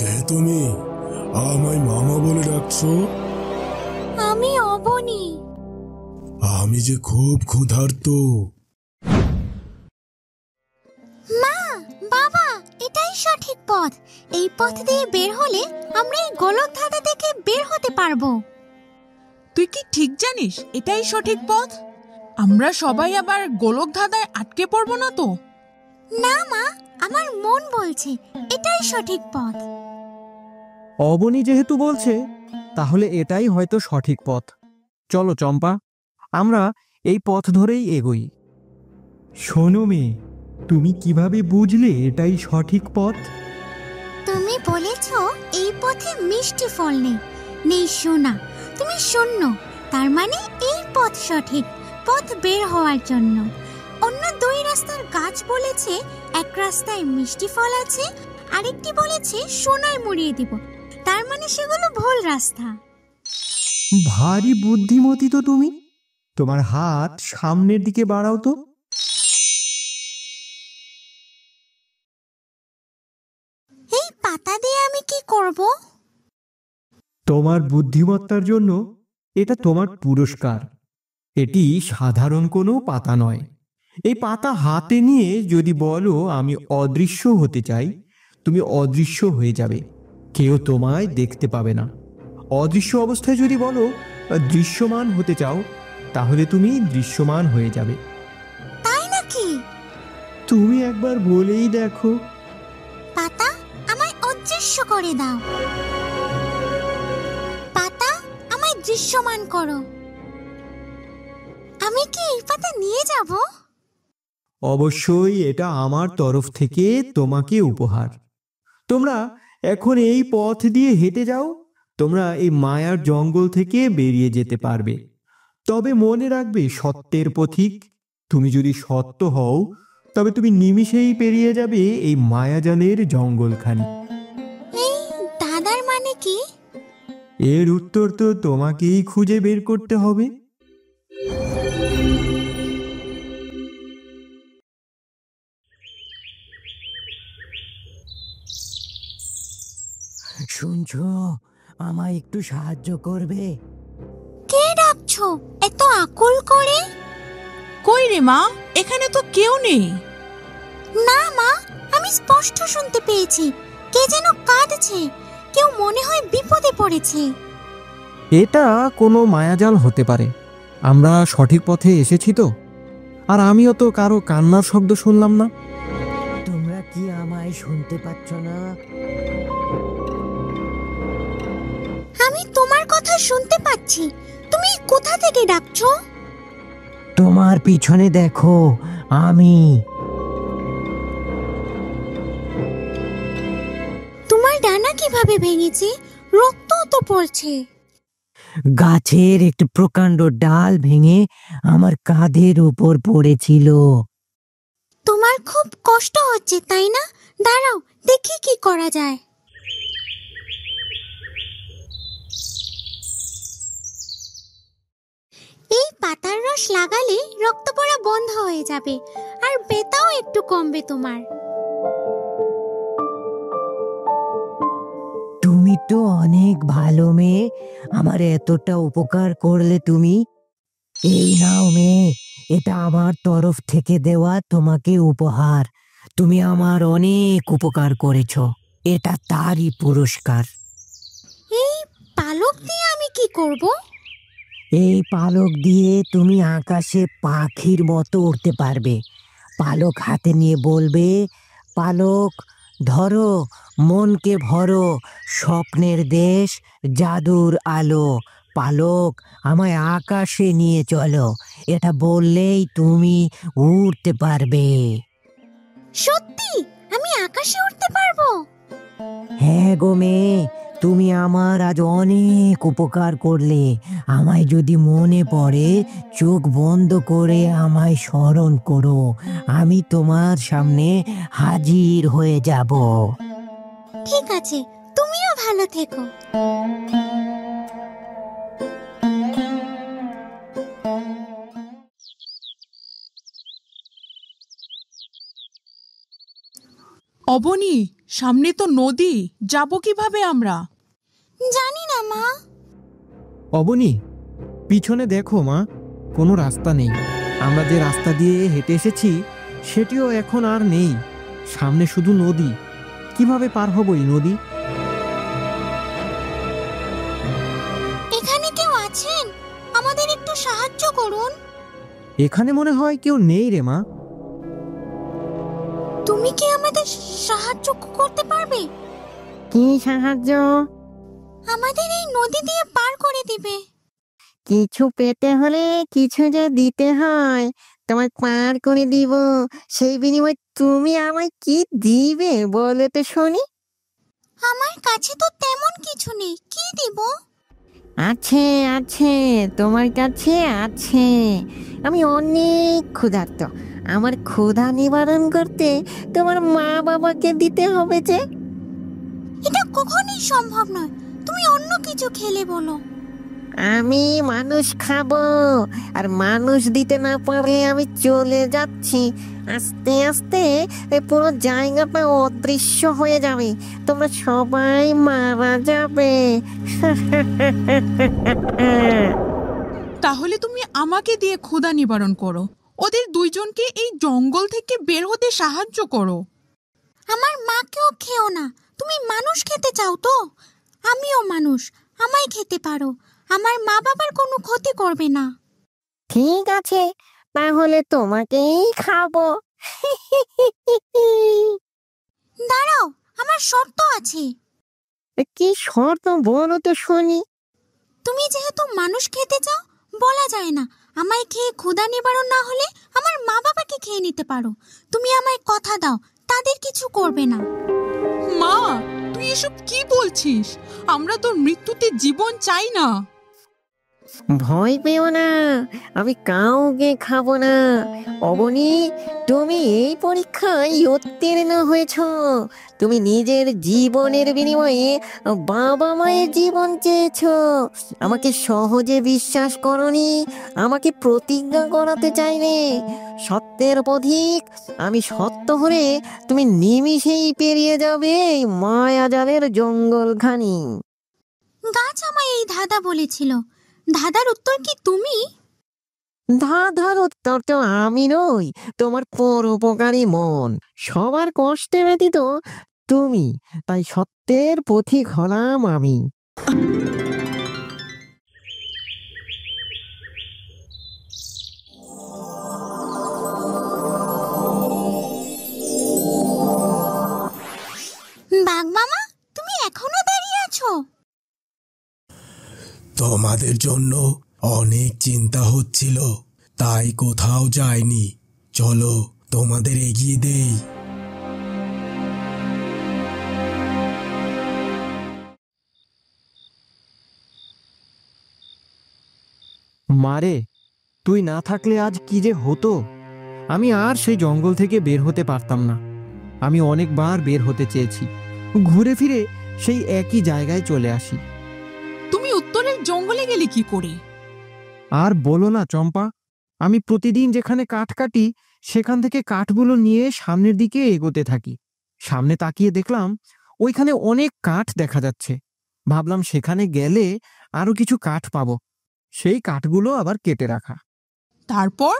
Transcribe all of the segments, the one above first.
কে তুমি? আমায় মামা বলে ডাকছো? আমি অবনী। আমি যে খুব ক্ষুধার্ত। মা, বাবা, এটাই সঠিক পথ। এই পথ দিয়ে বের হলে আমরা এই গোলকধাঁধা থেকে বের হতে পারবো। তুই কি ঠিক জানিস এটাই সঠিক পথ? আমরা সবাই আবার গোলকধাঁধায় আটকে পড়বো না তো? না মা, আমার মন বলছে এটাই সঠিক পথ। অবনী যেহেতু বলছে, তাহলে এটাই হয়তো সঠিক পথ। চলো চম্পা, আমরা এই পথ ধরেই এগোই। শোনো মেয়ে, তুমি কিভাবে বুঝলে এটাই সঠিক পথ? তুমি বলেছো এই পথে মিষ্টি ফল নেই, নেই সোনা। তুমি শূন্য, তার মানে এই পথ সঠিক, পথ বের হওয়ার জন্য। অন্য দুই রাস্তার গাছ বলেছে এক রাস্তায় মিষ্টি ফল আছে, আরেকটি বলেছে সোনায় মুড়িয়ে দিব, তার মানে সেগুলো ভুল রাস্তা। ভারী বুদ্ধিমতী তো তুমি। তোমার হাত সামনের দিকে বাড়াও তো। এই পাতা দিয়ে আমি কি করব? তোমার বুদ্ধিমত্তার জন্য এটা তোমার পুরস্কার। এটি সাধারণ কোনো পাতা নয়। এই পাতা হাতে নিয়ে যদি বলো আমি অদৃশ্য হতে চাই, তুমি অদৃশ্য হয়ে যাবে, কেউ তোমায় দেখতে পাবে না। অদৃশ্য অবস্থায় যদি বলো দৃশ্যমান হতে চাও, তাহলে তুমি দৃশ্যমান হয়ে যাবে। তাই নাকি? তুমি একবার বলেই দেখো। পাতা, আমায় অদৃশ্য করে দাও। পাতা, আমায় দৃশ্যমান করো। আমি কি এই পাতা নিয়ে যাব? অবশ্যই, এটা আমার তরফ থেকে তোমাকে উপহার। তোমরা এখন এই পথ দিয়ে হেঁটে যাও, তোমরা এই মায়ার জঙ্গল থেকে বেরিয়ে যেতে পারবে। তবে মনে রাখবে, সত্যের পথিক, তুমি যদি সত্য হও তবে তুমি নিমিষেই পেরিয়ে যাবে এই মায়াজালের জঙ্গলখানি। এই দাদার মানে কি? এর উত্তর তো তোমাকেই খুঁজে বের করতে হবে। শুনছো, আমায় একটু সাহায্য করবে? কে ডাকছো এত আকুল করে? কই রে মা, এখানে তো কেউ নেই। না মা, আমি স্পষ্ট শুনতে পেয়েছি কে যেন কাঁদছে। কেউ মনে হয় বিপদে পড়েছে। এটা কোনো মায়াজাল হতে পারে। আমরা সঠিক পথে এসেছি তো, আর আমিও তো কারো কান্নার শব্দ শুনলাম না। তোমরা কি আমায় শুনতে পাচ্ছ না? আমি তোমার কথা শুনতে পাচ্ছি। তুমি কোথা থেকে ডাকছো? তোমার পিছনে দেখো, আমি। তোমার ডানা কিভাবে ভেঙেছে? রক্ত তো পড়ছে। গাছের একটি প্রকাণ্ড ডাল ভেঙে আমার কাঁধের উপর পড়েছিল। তোমার খুব কষ্ট হচ্ছে তাই না? দাঁড়াও, দেখি কি করা যায়। এই পাতার রস লাগালে রক্ত পড়া বন্ধ হয়ে যাবে, আর ব্যথাও একটু কমবে তোমার। তুমি তো অনেক ভালো মেয়ে, আমার এতটা উপকার করলে তুমি। এই নাও মেয়ে, এটা আমার তরফ থেকে দেওয়া তোমাকে উপহার। তুমি আমার অনেক উপকার করেছো, এটা তারই পুরস্কার। এই পালক দিয়ে আমি কি করব? এই পালক দিয়ে তুমি আকাশে পাখির মতো উড়তে পারবে। পালক হাতে নিয়ে বলবে, পালক ধরো, মনকে ভরো, স্বপ্নের দেশ, জাদুর আলো। পালক, আমায় আকাশে নিয়ে চলো। এটা বললেই তুমি উড়তে পারবে। সত্যি আমি আকাশে উঠতে পারবো? হ্যাঁ গো মেয়ে, তুমি আমার আজ অনেক উপকার করলে। আমায় যদি মনে পড়ে, চোখ বন্ধ করে আমায় স্মরণ করো, আমি তোমার সামনে হাজির হয়ে যাব। ঠিক আছে, তুমিও ভালো থেকো। অবনী, সামনে তো নদী, যাব কিভাবে আমরা? জানি না মা। অবনী, পিছনে দেখো মা, কোনো রাস্তা নেই। আমরা যে রাস্তা দিয়ে হেঁটে এসেছি সেটিও এখন আর নেই। সামনে শুধু নদী। কিভাবে পার হব এই নদী? এখানে কেউ আছেন? আমাদের একটু সাহায্য করুন। এখানে মনে হয় কেউ নেই রে মা। তুমি কি আমাদের সাহায্য করতে পারবে? কি সাহায্য? আমাদের এই নদী দিয়ে পার করে দিবে। কিছু পেতে হলে কিছু যে দিতে হয়, তোমায় পার করে দিব। সেই বিনিময়ে তুমি আমায় কি দিবে বলে তো শুনি। আমার কাছে তো তেমন কিছু নেই, কি দিব? আছে আছে, তোমার কাছে আছে। আমি অনেক ক্ষুধার্ত। আমার ক্ষুধা নিবারণ করতে তোমার মা বাবাকে দিতে হবে যে। এটা কখনোই সম্ভব নয়। তুমি অন্য কিছু খেলে বলো। আমি মানুষ খাবো, আর মানুষ দিতে না পারলে আমি চলে যাচ্ছি। আস্তে আস্তে এই পুরো জায়গাটা অদৃশ্য হয়ে যাবে, তোমরা সবাই মারা যাবে। তাহলে তুমি আমাকে দিয়ে ক্ষুধা নিবারণ করো, ওদের দুইজনকে এই জঙ্গল থেকে বের হতে সাহায্য করো। আমার মাকেও খেও না। তুমি মানুষ খেতে চাও তো? আমিও মানুষ, আমায় খেতে পারো। আমার মা বাবার কোনো ক্ষতি করবে না। ঠিক আছে, তাহলে তোমাকেই খাবো। দাঁড়াও, আমার শর্ত আছে। কি শর্ত বলো তো শুনি। তুমি যেহেতু মানুষ খেতে চাও, বলা যায় না। আমায় খেয়ে ক্ষুধা নিবারণ না হলে আমার মা বাবাকে খেয়ে নিতে পারো। তুমি আমায় কথা দাও, তাদের কিছু করবে না। মা, তুই এসব কি বলছিস? আমরা তোর মৃত্যুতে জীবন চাই না। ভয় পেও না, আমি কাউকে খাবো না। অবনী, তুমি এই পরীক্ষায় উত্তীর্ণ হয়েছ। তুমি নিজের জীবনের বিনিময়ে বাবা মায়ের জীবন চেয়েছ। আমাকে সহজে বিশ্বাস করনি, আমাকে প্রতিজ্ঞা করাতে চাইলে। সত্যের পথিক আমি, সত্য হলে তুমি নিমিষেই পেরিয়ে যাবে এই মায়াজালের জঙ্গলখানি। গাছ আমায় এই ধাঁধা বলেছিল। ধাঁধার উত্তর কি তুমি? ধাঁধার উত্তর তো আমি নই, তোমার পরোপকারী মন। সবার কষ্টে ব্যতীত তুমি, তাই সত্যের পথিক হলাম আমি। বাঘ মামা, তুমি এখনো দাঁড়িয়ে আছো? তোমাদের জন্য অনেক চিন্তা হচ্ছিল, তাই কোথাও যায়নি। চলো তোমাদের এগিয়ে দেই। মারে, তুই না থাকলে আজ কি যে হতো। আমি আর সেই জঙ্গল থেকে বের হতে পারতাম না। আমি অনেকবার বের হতে চেয়েছি, ঘুরে ফিরে সেই একই জায়গায় চলে আসি। তুমি উত্তরের জঙ্গলে গেলে কি করে? আর বলো না চম্পা, আমি প্রতিদিন যেখানে কাঠ কাটি সেখান থেকে কাঠগুলো নিয়ে সামনের দিকে এগোতে থাকি। সামনে তাকিয়ে দেখলাম ওইখানে অনেক কাঠ দেখা যাচ্ছে। ভাবলাম সেখানে গেলে আরো কিছু কাঠ পাবো। সেই কাঠগুলো আবার কেটে রাখা। তারপর?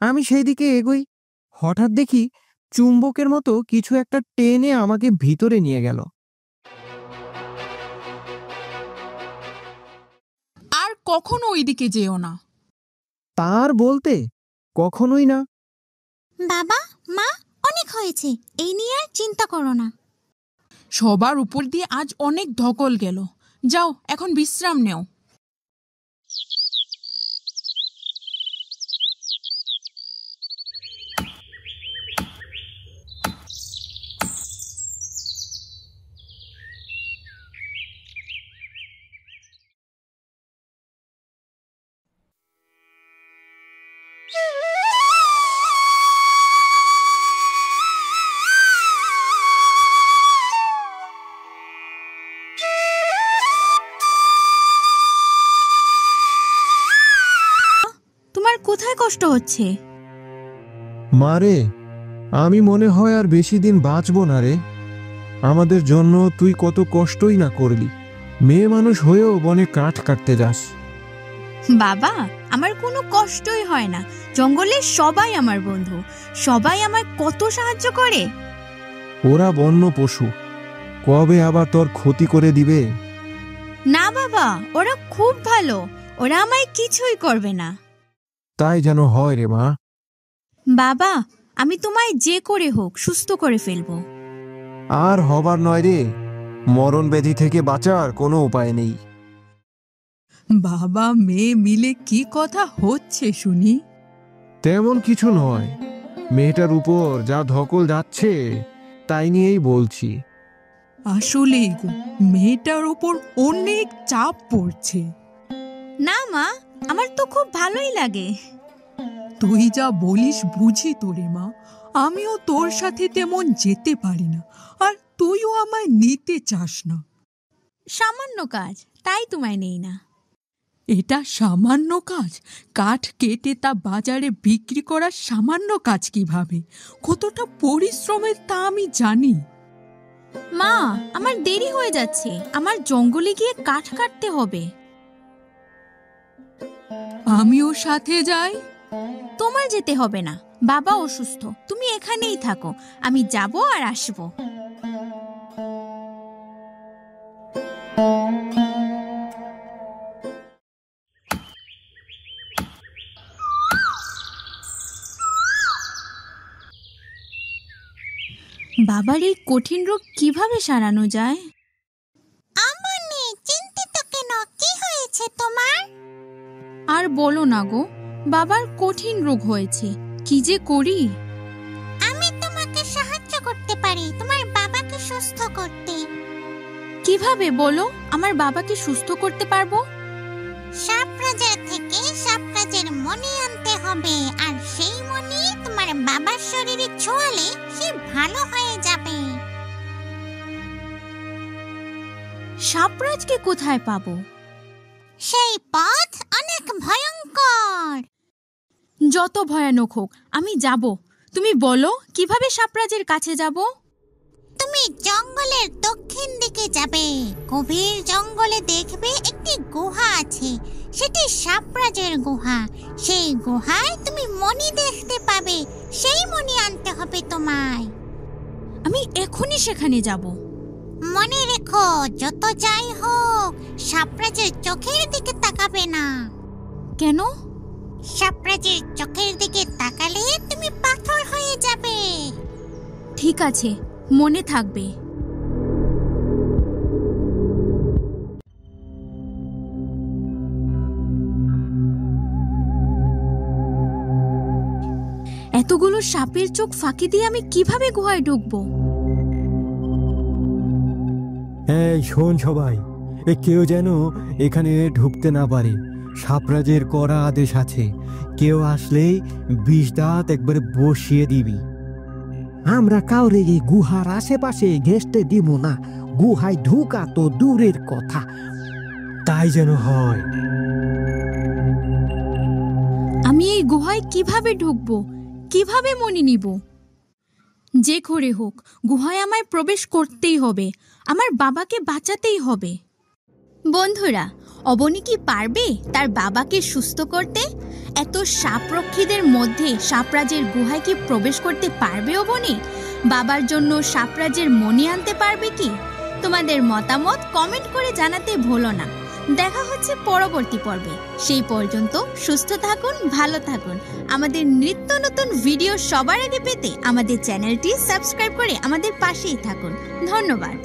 আমি সেই দিকে এগোই, হঠাৎ দেখি চুম্বকের মতো কিছু একটা টেনে আমাকে ভিতরে নিয়ে গেল। আর কখনো ওইদিকে যেও না। তার বলতে কখনোই না। বাবা, মা, অনেক হয়েছে। এই নিয়ে আর চিন্তা করো না। সবার উপর দিয়ে আজ অনেক ধকল গেল। যাও, এখন বিশ্রাম নেও। তোমার কোথায় কষ্ট হচ্ছে? মারে, আমি মনে হয় আর বেশি দিন বাঁচবো না রে। আমাদের জন্য তুই কত কষ্টই না করলি, মেয়ে মানুষ হয়েও বনে কাঠ কাটতে যাস। বাবা, আমার কোনো কষ্টই হয় না। জঙ্গলের সবাই আমার বন্ধু, সবাই আমার কত সাহায্য করে। ওরা বন্য পশু, কবে আবার তোর ক্ষতি করে দিবে? না বাবা, ওরা খুব ভালো, ওরা আমায় কিছুই করবে না। তাই যেন হয় রে মা। বাবা, আমি তোমায় যে করে হোক সুস্থ করে ফেলবো। আর হবার নয় রে, মরণ ব্যাধি থেকে বাঁচার কোনো উপায় নেই। বাবা মেয়ে মিলে কি কথা হচ্ছে শুনি? তেমন কিছু নয়, মেয়েটার উপর যা ধকল যাচ্ছে তাই নিয়েই বলছি। আসলেই গো, মেয়েটার উপর অনেক চাপ পড়ছে। না মা, আমার তো খুব ভালোই লাগে। তুই যা বলিস বুঝি তোরে মা, আমিও তোর সাথে তেমন যেতে পারি না, আর তুইও আমায় নিতে চাস না। সামান্য কাজ, তাই তোমায় নেই না। এটা সামান্য কাজ? কাঠ কেটে তা বাজারে বিক্রি করা সামান্য কাজ কিভাবে? কতটা পরিশ্রমের তা আমি জানি। মা, আমার দেরি হয়ে যাচ্ছে, আমার জঙ্গলে গিয়ে কাঠ কাটতে হবে। আমিও সাথে যাই। তোমার যেতে হবে না, বাবা অসুস্থ, তুমি এখানেই থাকো, আমি যাব আর আসবো। বাবার এই কঠিন রোগ কিভাবে সারানো যায়? আমনি চিন্তিত কেন? কি হয়েছে তোমার? আর বলো না গো, বাবার কঠিন রোগ হয়েছে, কি যে করি। আমি তোমাকে সাহায্য করতে পারি তোমার বাবাকে সুস্থ করতে। কিভাবে বলো, আমার বাবাকে সুস্থ করতে পারবো? সাপরাজের থেকে সাপরাজের মণি আনতে হবে, আর সেই মণি তোমার বাবার শরীরে ছোঁয়ালে সে ভালো হয়ে যাবে। সাপরাজকে কোথায় পাবো? সেই পথ অনেক ভয়ঙ্কর। যত ভয়ানক হোক আমি যাব। তুমি বলো কিভাবে সাপরাজের কাছে যাব? তুমি জঙ্গলের দক্ষিণ দিকে যাবে, গভীর জঙ্গলে দেখবে একটি গুহা আছে, সেটি সাপরাজের গুহা। সেই গুহায় তুমি মণি দেখতে পাবে, সেই মণি আনতে হবে তোমায়। আমি এখনই সেখানে যাব। মনে রেখো, যত যাই হোক সাপরাজের চোখের দিকে তাকাবে না। কেন? সাপরাজের চোখের দিকে তাকালে তুমি পাথর হয়ে যাবে। ঠিক আছে, মনে থাকবে। এতগুলো সাপের চোখ ফাঁকি দিয়ে আমি কিভাবে গুহায় ঢুকবো? এই শোন সবাই, কেউ যেন এখানে ঢুকতে না পারে। সাপরাজের কড়া আদেশ আছে, কেউ আসলেই বিষ দাঁত একবারে বসিয়ে দিবি। আমরা কাউরে এই গুহার আশেপাশে ঘেঁষতে দিব না। গুহায় ঢুকা তো দূরের কথা। তাই যেন হয়। আমি এই গুহায় কিভাবে ঢুকবো, কিভাবে মনে নিব? যে করে হোক গুহায় আমায় প্রবেশ করতেই হবে, আমার বাবাকে বাঁচাতেই হবে। বন্ধুরা, অবনী কি পারবে তার বাবাকে সুস্থ করতে? এত সাপরক্ষীদের মধ্যে সাপরাজের গুহায় কি প্রবেশ করতে পারবে অবনী? বাবার জন্য সাপরাজের মণি আনতে পারবে কি? তোমাদের মতামত কমেন্ট করে জানাতে ভুলো না। দেখা হচ্ছে পরবর্তী পর্বে। সেই পর্যন্ত সুস্থ থাকুন, ভালো থাকুন। আমাদের নিত্য নতুন ভিডিও সবার আগে পেতে আমাদের চ্যানেলটি সাবস্ক্রাইব করে আমাদের পাশেই থাকুন। ধন্যবাদ।